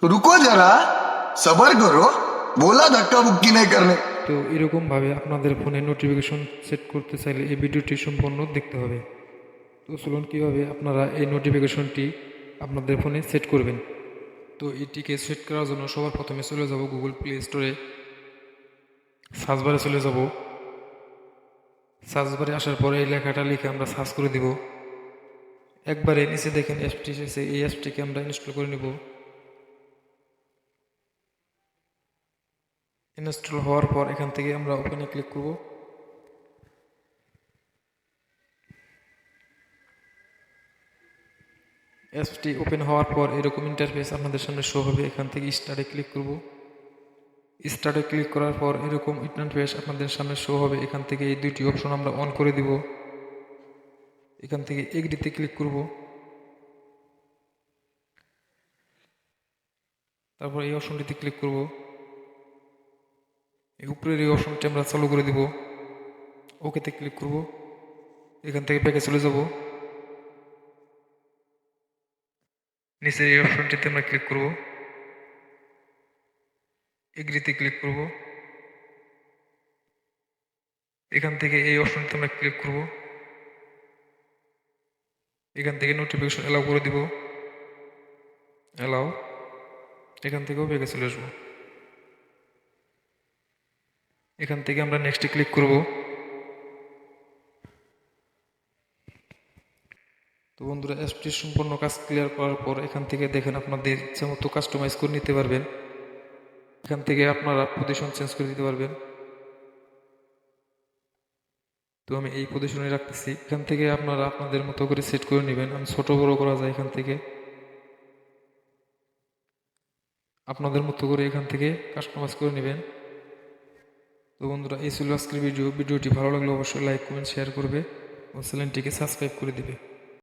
रुको जरा सबर करो बोला धक्का मुक्की नहीं करने। তো এরকমভাবে আপনাদের ফোনে নোটিফিকেশন সেট করতে চাইলে এই ভিডিওটি সম্পূর্ণ দেখতে হবে। তো চলুন কীভাবে আপনারা এই নোটিফিকেশনটি আপনাদের ফোনে সেট করবেন। তো এটিকে সেট করার জন্য সবার প্রথমে চলে যাব গুগল প্লে স্টোরে, সার্চ বারে চলে যাব। সার্চ বারে আসার পরে এই লেখাটা লিখে আমরা সার্চ করে দিব। একবারে নিচে দেখেন অ্যাপটি এসেছে, এই অ্যাপটিকে আমরা ইনস্টল করে নেব। ইনস্টল হওয়ার পর এখান থেকে আমরা ওপেনে ক্লিক করব। অ্যাপটি ওপেন হওয়ার পর এরকম ইন্টারফেস আপনাদের সামনে শো হবে। এখান থেকে স্টার্টে ক্লিক করব। স্টার্টে ক্লিক করার পর এরকম ইন্টারফেস আপনাদের সামনে শো হবে। এখান থেকে এই দুইটি অপশন আমরা অন করে দিব। এখান থেকে এগ্রিতে ক্লিক করব। তারপর এই অপশনটিতে ক্লিক করব। এই উপরের এই অপশনটি আমরা চালু করে দিব। ওকেতে ক্লিক করব। এখান থেকে ব্যাকে চলে যাব। নিচের এই অপশনটিতে আমরা ক্লিক করব। এগ্রিতে ক্লিক করব। এখান থেকে এই অপশনটিতে আমরা ক্লিক করব। এখান থেকে নোটিফিকেশন অ্যালাউ করে দিব। অ্যালাউ, এখান থেকেও ব্যাকে চলে আসবো। এখান থেকে আমরা নেক্সটে ক্লিক করব। তো বন্ধুরা, অ্যাপটির সম্পূর্ণ কাজ ক্লিয়ার করার পর এখান থেকে দেখেন আপনাদের ইচ্ছা মতো কাস্টমাইজ করে নিতে পারবেন। এখান থেকে আপনারা পজিশন চেঞ্জ করে দিতে পারবেন। তো আমি এই পজিশনে রাখতেছি। এখান থেকে আপনারা আপনাদের মতো করে সেট করে নেবেন। আমি ছোট বড় করা যায় এখান থেকে, আপনাদের মতো করে এখান থেকে কাস্টমাইজ করে নেবেন। তো বন্ধুরা, এই ছিল আজকের ভিডিওটি ভালো লাগলে অবশ্যই লাইক কমেন্ট শেয়ার করবে ও চ্যানেলটিকে সাবস্ক্রাইব করে দিবে।